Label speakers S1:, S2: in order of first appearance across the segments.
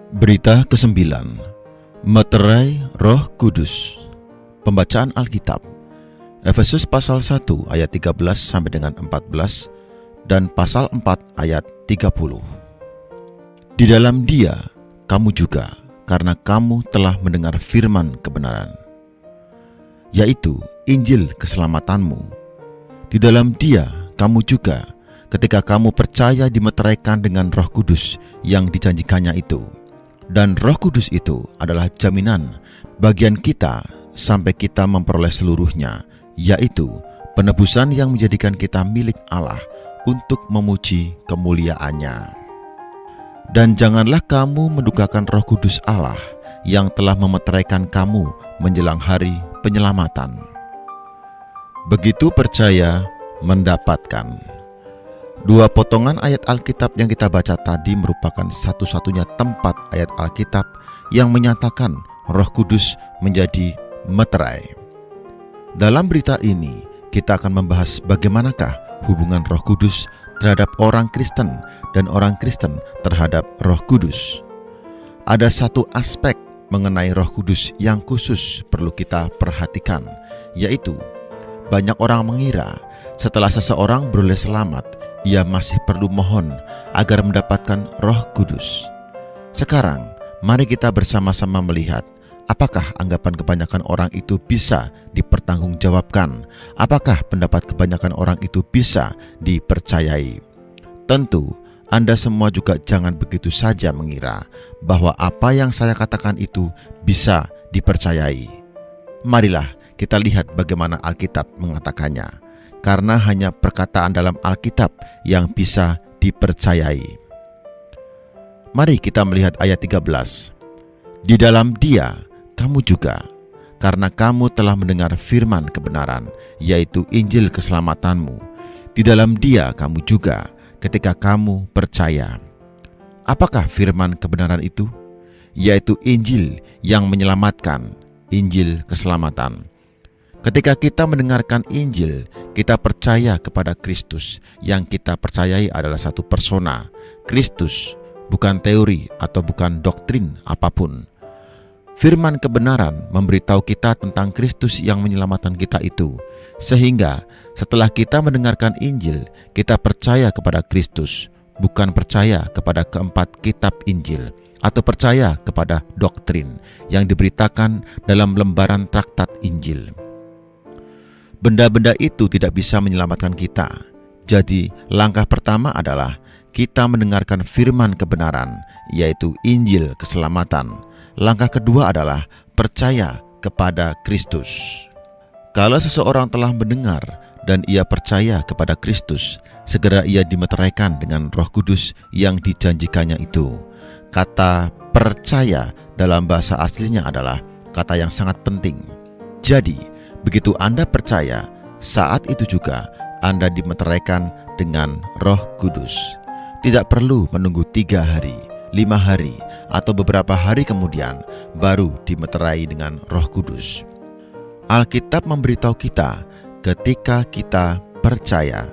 S1: Berita ke-9, Meterai Roh Kudus. Pembacaan Alkitab, Efesus pasal 1 ayat 13 sampai dengan 14 dan pasal 4 ayat 30. Di dalam Dia kamu juga, karena kamu telah mendengar firman kebenaran, yaitu Injil keselamatanmu. Di dalam Dia kamu juga, ketika kamu percaya, dimeteraikan dengan Roh Kudus yang dijanjikannya itu. Dan Roh Kudus itu adalah jaminan bagian kita sampai kita memperoleh seluruhnya, yaitu penebusan yang menjadikan kita milik Allah untuk memuji kemuliaan-Nya. Dan janganlah kamu mendukakan Roh Kudus Allah yang telah memeteraikan kamu menjelang hari penyelamatan. Begitu percaya mendapatkan. Dua potongan ayat Alkitab yang kita baca tadi merupakan satu-satunya tempat ayat Alkitab yang menyatakan Roh Kudus menjadi meterai. Dalam berita ini, kita akan membahas bagaimanakah hubungan Roh Kudus terhadap orang Kristen dan orang Kristen terhadap Roh Kudus. Ada satu aspek mengenai Roh Kudus yang khusus perlu kita perhatikan, yaitu banyak orang mengira setelah seseorang beroleh selamat, ia masih perlu mohon agar mendapatkan Roh Kudus. Sekarang, mari kita bersama-sama melihat apakah anggapan kebanyakan orang itu bisa dipertanggungjawabkan, apakah pendapat kebanyakan orang itu bisa dipercayai. Tentu, Anda semua juga jangan begitu saja mengira bahwa apa yang saya katakan itu bisa dipercayai. Marilah kita lihat bagaimana Alkitab mengatakannya, karena hanya perkataan dalam Alkitab yang bisa dipercayai. Mari kita melihat ayat 13. Di dalam Dia kamu juga, karena kamu telah mendengar firman kebenaran, yaitu Injil keselamatanmu. Di dalam Dia kamu juga, ketika kamu percaya. Apakah firman kebenaran itu? Yaitu Injil yang menyelamatkan, Injil keselamatan. Ketika kita mendengarkan Injil, kita percaya kepada Kristus. Yang kita percayai adalah satu persona, Kristus, bukan teori atau bukan doktrin apapun. Firman kebenaran memberitahu kita tentang Kristus yang menyelamatkan kita itu, sehingga setelah kita mendengarkan Injil, kita percaya kepada Kristus, bukan percaya kepada keempat kitab Injil atau percaya kepada doktrin yang diberitakan dalam lembaran traktat Injil. Benda-benda itu tidak bisa menyelamatkan kita. Jadi, langkah pertama adalah kita mendengarkan firman kebenaran, yaitu Injil keselamatan. Langkah kedua adalah percaya kepada Kristus. Kalau seseorang telah mendengar dan ia percaya kepada Kristus, segera ia dimeteraikan dengan Roh Kudus yang dijanjikannya itu. Kata percaya dalam bahasa aslinya adalah kata yang sangat penting. Jadi, begitu Anda percaya, saat itu juga Anda dimeteraikan dengan Roh Kudus. Tidak perlu menunggu 3 hari, 5 hari, atau beberapa hari kemudian baru dimeterai dengan Roh Kudus. Alkitab memberitahu kita ketika kita percaya.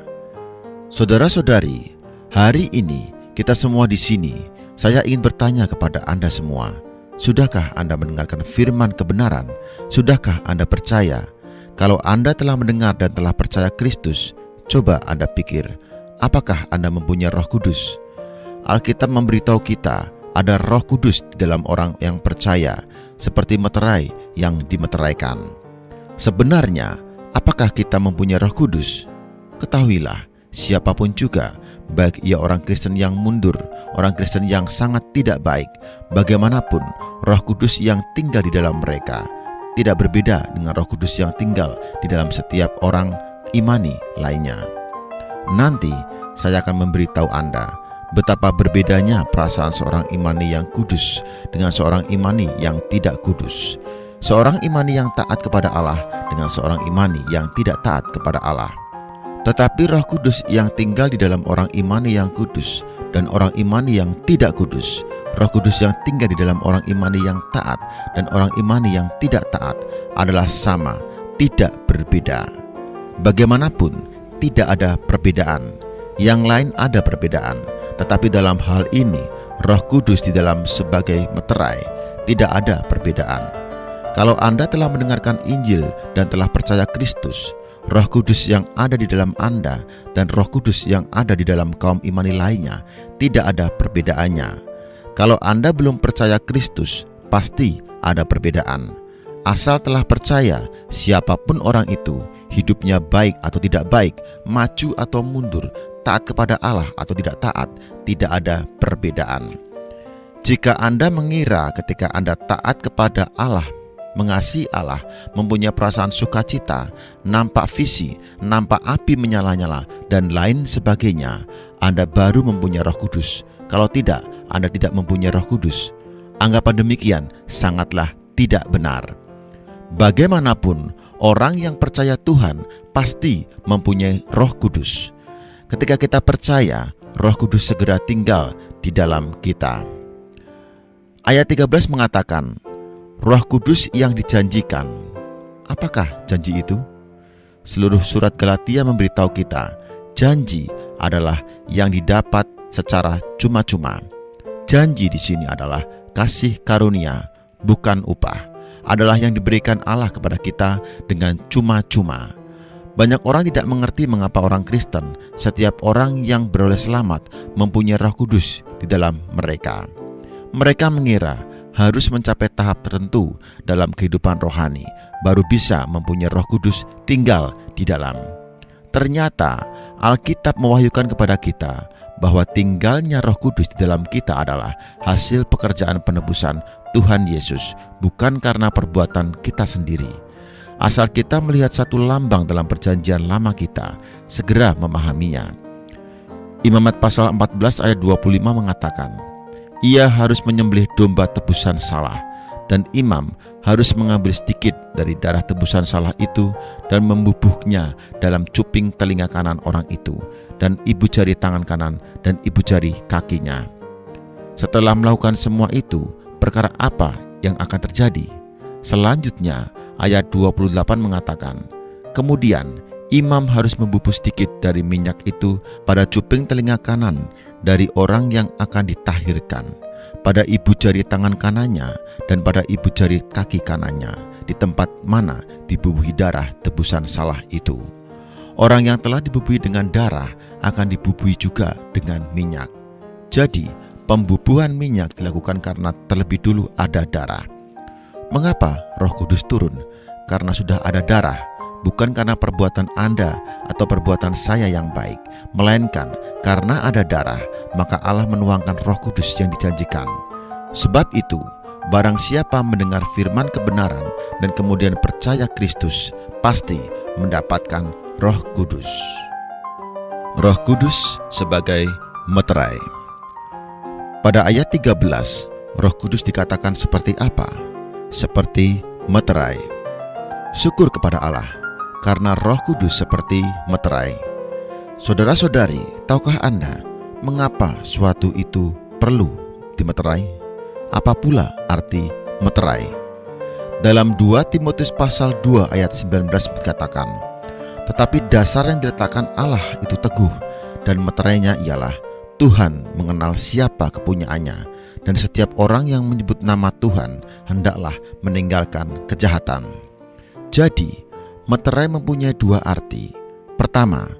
S1: Saudara-saudari, hari ini kita semua di sini, saya ingin bertanya kepada Anda semua, sudahkah Anda mendengarkan firman kebenaran? Sudahkah Anda percaya? Kalau Anda telah mendengar dan telah percaya Kristus, coba Anda pikir, apakah Anda mempunyai Roh Kudus? Alkitab memberitahu kita ada Roh Kudus di dalam orang yang percaya, seperti meterai yang dimeteraikan. Sebenarnya, apakah kita mempunyai Roh Kudus? Ketahuilah, siapapun juga, baik ia orang Kristen yang mundur, orang Kristen yang sangat tidak baik, bagaimanapun Roh Kudus yang tinggal di dalam mereka tidak berbeda dengan Roh Kudus yang tinggal di dalam setiap orang imani lainnya. Nanti saya akan memberitahu Anda betapa berbedanya perasaan seorang imani yang kudus dengan seorang imani yang tidak kudus. Seorang imani yang taat kepada Allah dengan seorang imani yang tidak taat kepada Allah. Tetapi Roh Kudus yang tinggal di dalam orang imani yang kudus dan orang imani yang tidak kudus, Roh Kudus yang tinggal di dalam orang imani yang taat dan orang imani yang tidak taat adalah sama, tidak berbeda. Bagaimanapun, tidak ada perbedaan. Yang lain ada perbedaan, tetapi dalam hal ini Roh Kudus di dalam sebagai meterai, tidak ada perbedaan. Kalau Anda telah mendengarkan Injil dan telah percaya Kristus, Roh Kudus yang ada di dalam Anda dan Roh Kudus yang ada di dalam kaum imani lainnya tidak ada perbedaannya. Kalau Anda belum percaya Kristus, pasti ada perbedaan. Asal telah percaya, siapapun orang itu, hidupnya baik atau tidak baik, maju atau mundur, taat kepada Allah atau tidak taat, tidak ada perbedaan. Jika Anda mengira ketika Anda taat kepada Allah, mengasihi Allah, mempunyai perasaan sukacita, nampak visi, nampak api menyala-nyala, dan lain sebagainya, Anda baru mempunyai Roh Kudus. Kalau tidak, Anda tidak mempunyai Roh Kudus. Anggapan demikian sangatlah tidak benar. Bagaimanapun, orang yang percaya Tuhan pasti mempunyai Roh Kudus. Ketika kita percaya, Roh Kudus segera tinggal di dalam kita. Ayat 13 mengatakan, Roh Kudus yang dijanjikan. Apakah janji itu? Seluruh surat Galatia memberitahu kita, janji adalah yang didapat secara cuma-cuma. Janji di sini adalah kasih karunia, bukan upah. Adalah yang diberikan Allah kepada kita dengan cuma-cuma. Banyak orang tidak mengerti mengapa orang Kristen, setiap orang yang beroleh selamat mempunyai Roh Kudus di dalam mereka. Mereka mengira harus mencapai tahap tertentu dalam kehidupan rohani, baru bisa mempunyai Roh Kudus tinggal di dalam. Ternyata Alkitab mewahyukan kepada kita bahwa tinggalnya Roh Kudus di dalam kita adalah hasil pekerjaan penebusan Tuhan Yesus, bukan karena perbuatan kita sendiri. Asal kita melihat satu lambang dalam perjanjian lama kita, segera memahaminya. Imamat pasal 14 ayat 25 mengatakan, ia harus menyembelih domba tebusan salah, dan imam harus mengambil sedikit dari darah tebusan salah itu dan membubuhnya dalam cuping telinga kanan orang itu, dan ibu jari tangan kanan dan ibu jari kakinya. Setelah melakukan semua itu, perkara apa yang akan terjadi? Selanjutnya, ayat 28 mengatakan, kemudian imam harus membubuh sedikit dari minyak itu pada cuping telinga kanan dari orang yang akan ditahirkan, pada ibu jari tangan kanannya dan pada ibu jari kaki kanannya, di tempat mana dibubuhi darah tebusan salah itu. Orang yang telah dibubuhi dengan darah akan dibubuhi juga dengan minyak. Jadi, pembubuhan minyak dilakukan karena terlebih dulu ada darah. Mengapa Roh Kudus turun? Karena sudah ada darah, bukan karena perbuatan Anda atau perbuatan saya yang baik, melainkan karena ada darah, maka Allah menuangkan Roh Kudus yang dijanjikan. Sebab itu, barang siapa mendengar firman kebenaran dan kemudian percaya Kristus, pasti mendapatkan Roh Kudus. Roh Kudus sebagai meterai. Pada ayat 13, Roh Kudus dikatakan seperti apa? Seperti meterai. Syukur kepada Allah, karena Roh Kudus seperti meterai. Saudara-saudari, tahukah Anda mengapa suatu itu perlu dimeterai? Apa pula arti meterai? Dalam 2 Timotius pasal 2 ayat 19 dikatakan, tetapi dasar yang diletakkan Allah itu teguh, dan meterainya ialah Tuhan mengenal siapa kepunyaannya, dan setiap orang yang menyebut nama Tuhan hendaklah meninggalkan kejahatan. Jadi, meterai mempunyai dua arti. Pertama,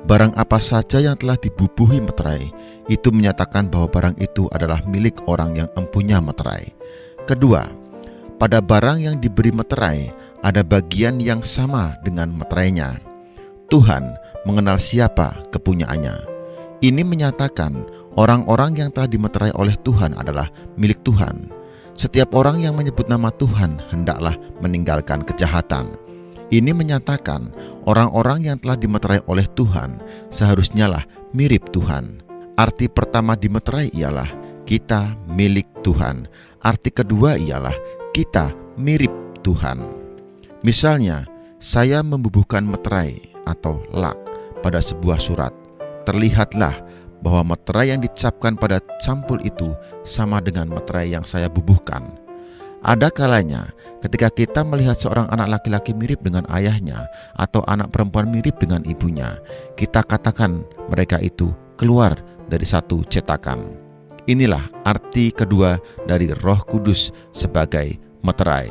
S1: barang apa saja yang telah dibubuhi meterai, itu menyatakan bahwa barang itu adalah milik orang yang empunya meterai. Kedua, pada barang yang diberi meterai, ada bagian yang sama dengan meterainya. Tuhan mengenal siapa kepunyaannya. Ini menyatakan orang-orang yang telah dimeterai oleh Tuhan adalah milik Tuhan. Setiap orang yang menyebut nama Tuhan hendaklah meninggalkan kejahatan. Ini menyatakan orang-orang yang telah dimeterai oleh Tuhan seharusnya lah mirip Tuhan. Arti pertama dimeterai ialah kita milik Tuhan. Arti kedua ialah kita mirip Tuhan. Misalnya, saya membubuhkan meterai atau lak pada sebuah surat. Terlihatlah bahwa meterai yang dicapkan pada sampul itu sama dengan meterai yang saya bubuhkan. Ada kalanya ketika kita melihat seorang anak laki-laki mirip dengan ayahnya atau anak perempuan mirip dengan ibunya, kita katakan mereka itu keluar dari satu cetakan. Inilah arti kedua dari Roh Kudus sebagai meterai.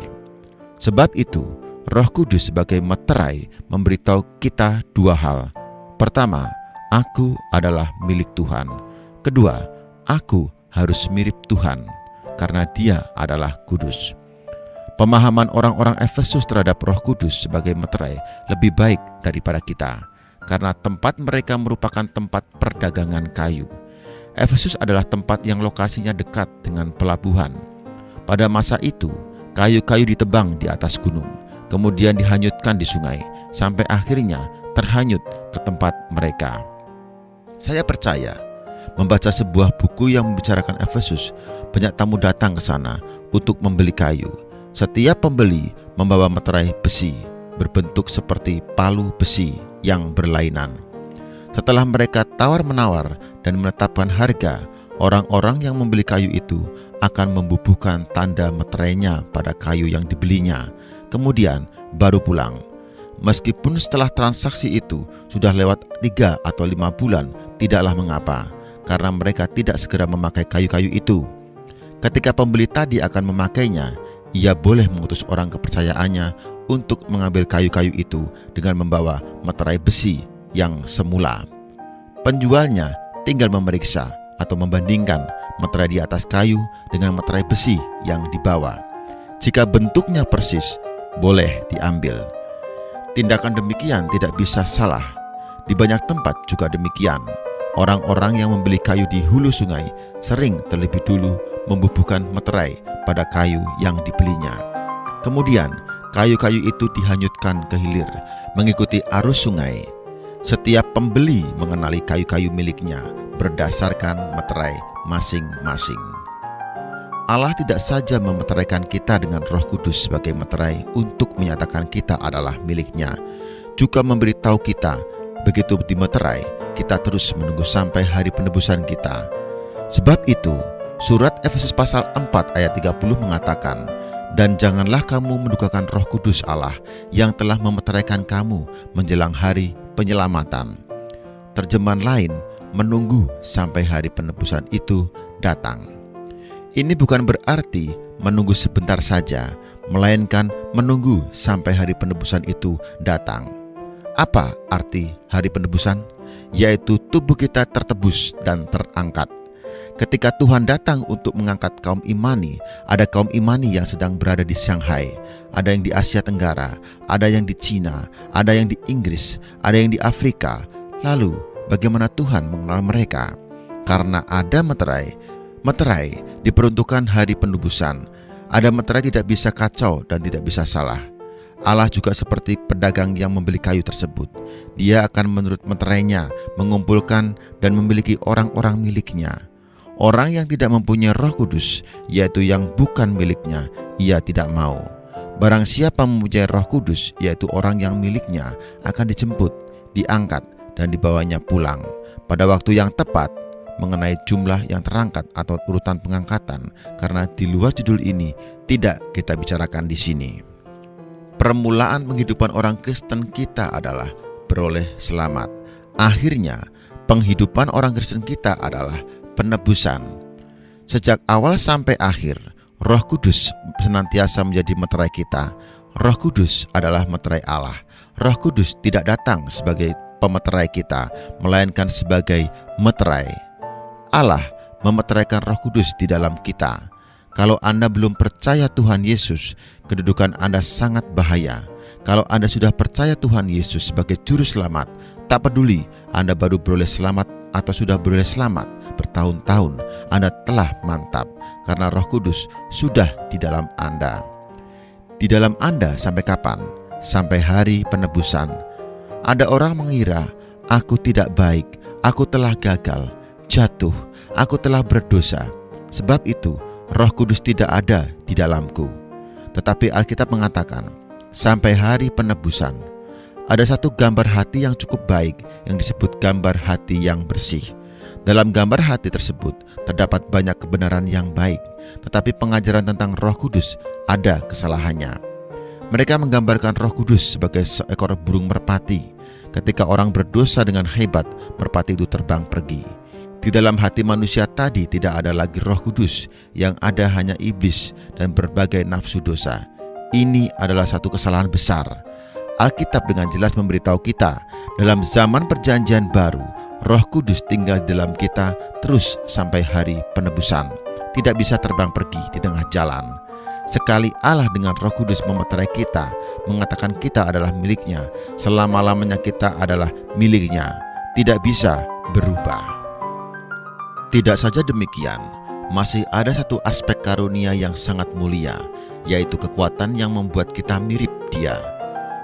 S1: Sebab itu, Roh Kudus sebagai meterai memberitahu kita dua hal. Pertama, aku adalah milik Tuhan. Kedua, aku harus mirip Tuhan karena Dia adalah kudus. Pemahaman orang-orang Efesus terhadap Roh Kudus sebagai meterai lebih baik daripada kita, karena tempat mereka merupakan tempat perdagangan kayu. Efesus adalah tempat yang lokasinya dekat dengan pelabuhan. Pada masa itu, kayu-kayu ditebang di atas gunung, kemudian dihanyutkan di sungai, sampai akhirnya terhanyut ke tempat mereka. Saya percaya, membaca sebuah buku yang membicarakan Efesus, banyak tamu datang ke sana untuk membeli kayu. Setiap pembeli membawa meterai besi berbentuk seperti palu besi yang berlainan. Setelah mereka tawar-menawar dan menetapkan harga, orang-orang yang membeli kayu itu akan membubuhkan tanda meterainya pada kayu yang dibelinya, kemudian baru pulang. Meskipun setelah transaksi itu sudah lewat 3 atau 5 bulan, tidaklah mengapa, karena mereka tidak segera memakai kayu-kayu itu. Ketika pembeli tadi akan memakainya, ia boleh mengutus orang kepercayaannya untuk mengambil kayu-kayu itu dengan membawa meterai besi yang semula. Penjualnya tinggal memeriksa atau membandingkan meterai di atas kayu dengan meterai besi yang dibawa. Jika bentuknya persis, boleh diambil. Tindakan demikian tidak bisa salah. Di banyak tempat juga demikian. Orang-orang yang membeli kayu di hulu sungai sering terlebih dulu membubuhkan meterai pada kayu yang dibelinya. Kemudian, kayu-kayu itu dihanyutkan ke hilir mengikuti arus sungai. Setiap pembeli mengenali kayu-kayu miliknya berdasarkan meterai masing-masing. Allah tidak saja memeteraikan kita dengan Roh Kudus sebagai meterai untuk menyatakan kita adalah miliknya, juga memberitahu kita begitu dimeterai, kita terus menunggu sampai hari penebusan kita. Sebab itu, surat Efesus pasal 4 ayat 30 mengatakan, "Dan janganlah kamu mendukakan Roh Kudus Allah yang telah memeteraikan kamu menjelang hari penyelamatan." Terjemahan lain, menunggu sampai hari penebusan itu datang. Ini bukan berarti menunggu sebentar saja, melainkan menunggu sampai hari penebusan itu datang. Apa arti hari penebusan? Yaitu tubuh kita tertebus dan terangkat. Ketika Tuhan datang untuk mengangkat kaum imani, ada kaum imani yang sedang berada di Shanghai, ada yang di Asia Tenggara, ada yang di Cina, ada yang di Inggris, ada yang di Afrika. Lalu, bagaimana Tuhan mengenal mereka? Karena ada meterai. Meterai diperuntukkan hari penebusan. Ada meterai tidak bisa kacau dan tidak bisa salah. Allah juga seperti pedagang yang membeli kayu tersebut. Dia akan menurut meterainya mengumpulkan dan memiliki orang-orang miliknya. Orang yang tidak mempunyai Roh Kudus, yaitu yang bukan miliknya, ia tidak mau. Barang siapa mempunyai Roh Kudus, yaitu orang yang miliknya, akan dijemput, diangkat, dan dibawanya pulang pada waktu yang tepat. Mengenai jumlah yang terangkat atau urutan pengangkatan, karena di luar judul ini tidak kita bicarakan di sini. Permulaan penghidupan orang Kristen kita adalah beroleh selamat. Akhirnya, penghidupan orang Kristen kita adalah penebusan. Sejak awal sampai akhir, Roh Kudus senantiasa menjadi meterai kita. Roh Kudus adalah meterai Allah. Roh Kudus tidak datang sebagai pemeterai kita, melainkan sebagai meterai. Allah memeteraikan Roh Kudus di dalam kita. Kalau Anda belum percaya Tuhan Yesus, kedudukan Anda sangat bahaya. Kalau Anda sudah percaya Tuhan Yesus sebagai juru selamat, tak peduli Anda baru beroleh selamat atau sudah beroleh selamat bertahun-tahun, Anda telah mantap karena Roh Kudus sudah di dalam Anda. Di dalam Anda sampai kapan? Sampai hari penebusan. Ada orang mengira, aku tidak baik, aku telah gagal, jatuh, aku telah berdosa. Sebab itu Roh Kudus tidak ada di dalamku. Tetapi Alkitab mengatakan, sampai hari penebusan. Ada satu gambar hati yang cukup baik yang disebut gambar hati yang bersih. Dalam gambar hati tersebut terdapat banyak kebenaran yang baik, tetapi pengajaran tentang Roh Kudus ada kesalahannya. Mereka menggambarkan Roh Kudus sebagai seekor burung merpati. Ketika orang berdosa dengan hebat, merpati itu terbang pergi. Di dalam hati manusia tadi tidak ada lagi Roh Kudus, yang ada hanya iblis dan berbagai nafsu dosa. Ini adalah satu kesalahan besar. Alkitab dengan jelas memberitahu kita, dalam zaman perjanjian baru, Roh Kudus tinggal di dalam kita terus sampai hari penebusan. Tidak bisa terbang pergi di tengah jalan. Sekali Allah dengan Roh Kudus memeterai kita, mengatakan kita adalah miliknya, selama-lamanya kita adalah miliknya, tidak bisa berubah. Tidak saja demikian, masih ada satu aspek karunia yang sangat mulia, yaitu kekuatan yang membuat kita mirip Dia.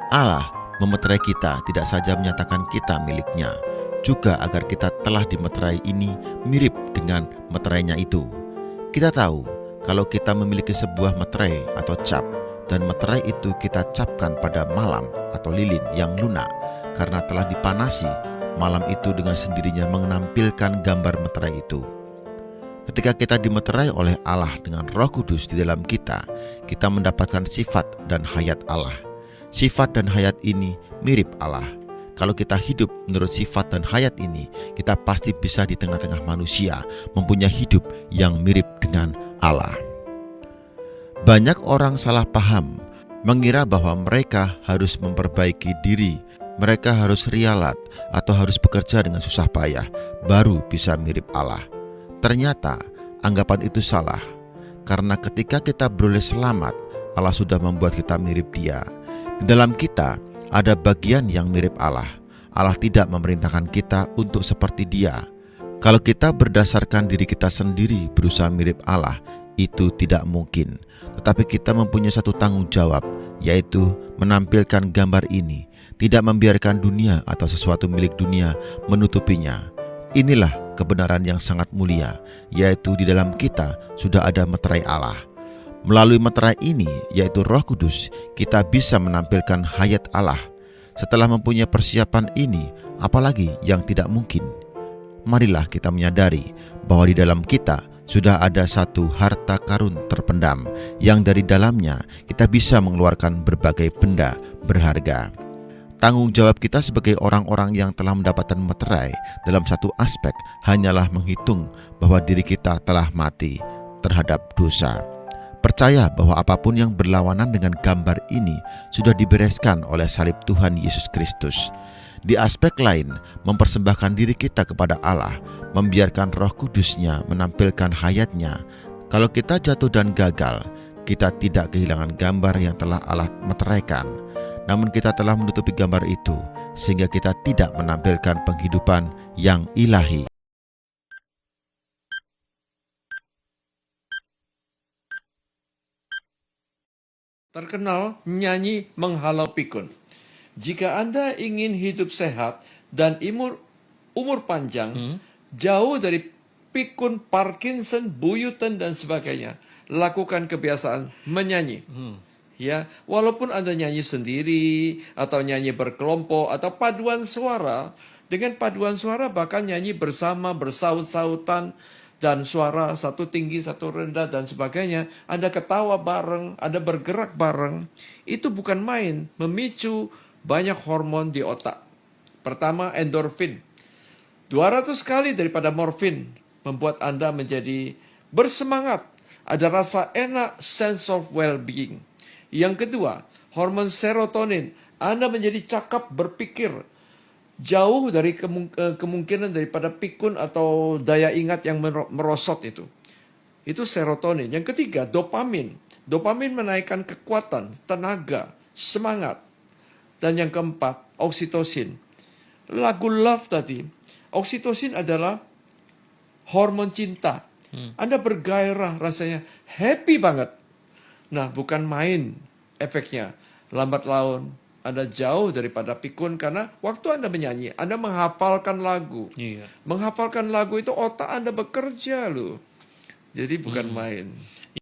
S1: Allah memeterai kita tidak saja menyatakan kita miliknya, juga agar kita telah dimeterai ini mirip dengan meterainya itu. Kita tahu kalau kita memiliki sebuah meterai atau cap, dan meterai itu kita capkan pada malam atau lilin yang lunak, karena telah dipanasi, malam itu dengan sendirinya menampilkan gambar meterai itu. Ketika kita dimeterai oleh Allah dengan Roh Kudus di dalam kita mendapatkan sifat dan hayat Allah. Sifat dan hayat ini mirip Allah. Kalau kita hidup menurut sifat dan hayat ini, kita pasti bisa di tengah-tengah manusia mempunyai hidup yang mirip dengan Allah. Banyak orang salah paham, mengira bahwa mereka harus memperbaiki diri, mereka harus rialat atau harus bekerja dengan susah payah baru bisa mirip Allah. Ternyata anggapan itu salah, karena ketika kita beroleh selamat, Allah sudah membuat kita mirip Dia. Di dalam kita ada bagian yang mirip Allah. Allah tidak memerintahkan kita untuk seperti Dia. Kalau kita berdasarkan diri kita sendiri berusaha mirip Allah, itu tidak mungkin. Tetapi kita mempunyai satu tanggung jawab, yaitu menampilkan gambar ini, tidak membiarkan dunia atau sesuatu milik dunia menutupinya. Inilah kebenaran yang sangat mulia, yaitu di dalam kita sudah ada meterai Allah. Melalui meterai ini, yaitu Roh Kudus, kita bisa menampilkan hayat Allah. Setelah mempunyai persiapan ini, apalagi yang tidak mungkin? Marilah kita menyadari bahwa di dalam kita sudah ada satu harta karun terpendam, yang dari dalamnya kita bisa mengeluarkan berbagai benda berharga. Tanggung jawab kita sebagai orang-orang yang telah mendapatkan meterai dalam satu aspek hanyalah menghitung bahwa diri kita telah mati terhadap dosa. Percaya bahwa apapun yang berlawanan dengan gambar ini sudah dibereskan oleh salib Tuhan Yesus Kristus. Di aspek lain, mempersembahkan diri kita kepada Allah, membiarkan Roh Kudus-Nya menampilkan hayatnya. Kalau kita jatuh dan gagal, kita tidak kehilangan gambar yang telah Allah meteraikan. Namun kita telah menutupi gambar itu, sehingga kita tidak menampilkan penghidupan yang ilahi.
S2: Terkenal nyanyi menghalau pikun. Jika Anda ingin hidup sehat dan umur panjang, jauh dari pikun, Parkinson, buyutan dan sebagainya, lakukan kebiasaan menyanyi. Ya, walaupun Anda nyanyi sendiri atau nyanyi berkelompok atau paduan suara, dengan paduan suara bahkan nyanyi bersama, bersaut-sautan, dan suara satu tinggi, satu rendah dan sebagainya, Anda ketawa bareng, Anda bergerak bareng, itu bukan main, memicu banyak hormon di otak. Pertama, endorfin. 200 kali daripada morfin membuat Anda menjadi bersemangat, ada rasa enak, sense of well-being. Yang kedua, hormon serotonin. Anda menjadi cakap berpikir, jauh dari kemungkinan daripada pikun atau daya ingat yang merosot itu. Itu serotonin. Yang ketiga, dopamin. Dopamin menaikkan kekuatan, tenaga, semangat. Dan yang keempat, oksitosin. Lagu Love tadi, oksitosin adalah hormon cinta. Anda bergairah, rasanya happy banget. Nah, bukan main efeknya. Lambat laun, Anda jauh daripada pikun karena waktu Anda menyanyi, Anda menghafalkan lagu. Menghafalkan lagu itu otak Anda bekerja loh. Jadi bukan main.